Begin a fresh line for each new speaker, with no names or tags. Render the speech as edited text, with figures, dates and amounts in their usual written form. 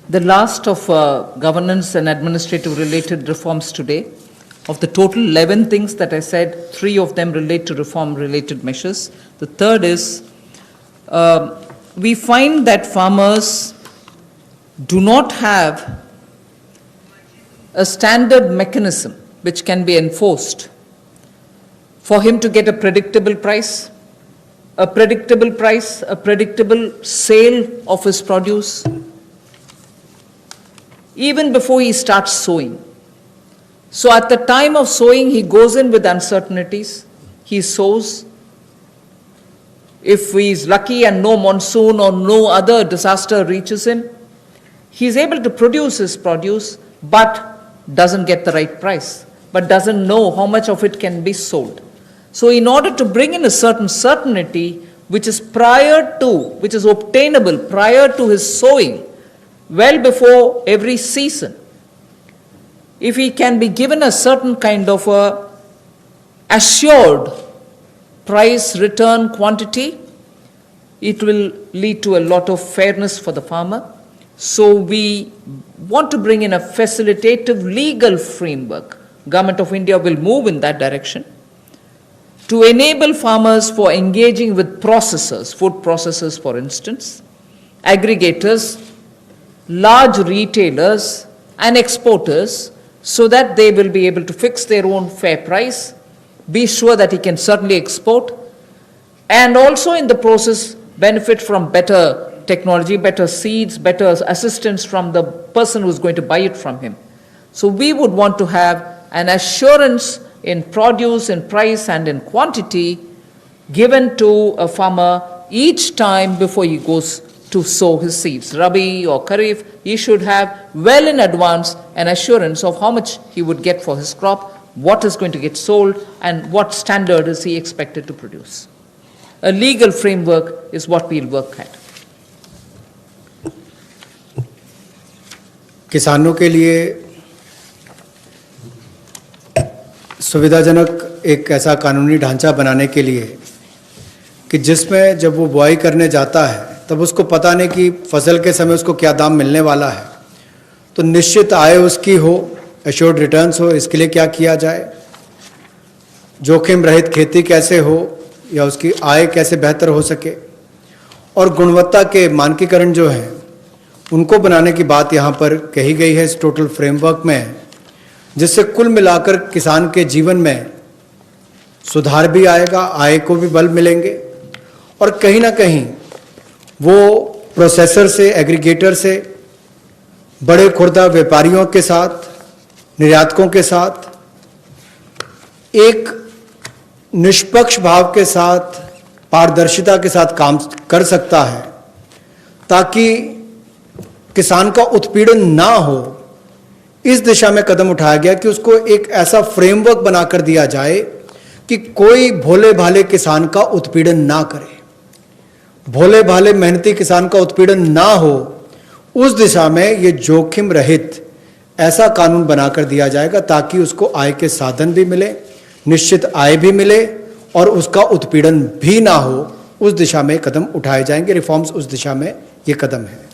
the last of governance and administrative related reforms today. Of the total 11 things that I said, 3 of them relate to reform related measures. The third is we find that farmers do not have a standard mechanism which can be enforced for him to get a predictable price, a predictable sale of his produce, even before he starts sowing. So at the time of sowing, he goes in with uncertainties. He sows. If he is lucky and no monsoon or no other disaster reaches him, he is able to produce his produce, but doesn't get the right price, but doesn't know how much of it can be sold. So in order to bring in a certain certainty, which is obtainable prior to his sowing, well before every season, if he can be given a certain kind of a assured price return quantity, it will lead to a lot of fairness for the farmer. So we want to bring in a facilitative legal framework. Government of India will move in that direction to enable farmers for engaging with processors, food processors for instance, aggregators, large retailers and exporters, so that they will be able to fix their own fair price, be sure that he can certainly export, and also in the process benefit from better technology, better seeds, better assistance from the person who is going to buy it from him. So we would want to have an assurance in produce, in price and in quantity given to a farmer each time before he goes to sow his seeds. Rabi or Kharif, he should have well in advance an assurance of how much he would get for his crop, what is going to get sold, and what standard is he expected to produce. A legal framework is what we'll work at.
किसानों के लिए सुविधाजनक एक ऐसा कानूनी ढांचा बनाने के लिए कि जिसमें जब वो बुआई करने जाता है तब उसको पता नहीं कि फसल के समय उसको क्या दाम मिलने वाला है, तो निश्चित आय उसकी हो, एश्योर्ड रिटर्न्स हो, इसके लिए क्या किया जाए, जोखिम रहित खेती कैसे हो या उसकी आय कैसे बेहतर हो सके, और गुणवत्ता के मानकीकरण जो हैं उनको बनाने की बात यहाँ पर कही गई है इस टोटल फ्रेमवर्क में, जिससे कुल मिलाकर किसान के जीवन में सुधार भी आएगा, आय को भी बल मिलेंगे और कहीं ना कहीं वो प्रोसेसर से, एग्रीगेटर से, बड़े खुर्दा व्यापारियों के साथ, निर्यातकों के साथ एक निष्पक्ष भाव के साथ, पारदर्शिता के साथ काम कर सकता है, ताकि किसान का उत्पीड़न ना हो। इस दिशा में कदम उठाया गया कि उसको एक ऐसा फ्रेमवर्क बनाकर दिया जाए कि कोई भोले भाले किसान का उत्पीड़न ना करे, भोले भाले मेहनती किसान का उत्पीड़न ना हो। उस दिशा में ये जोखिम रहित ऐसा कानून बनाकर दिया जाएगा ताकि उसको आय के साधन भी मिले, निश्चित आय भी मिले और उसका उत्पीड़न भी ना हो। उस दिशा में कदम उठाए जाएंगे। रिफॉर्म्स उस दिशा में ये कदम है।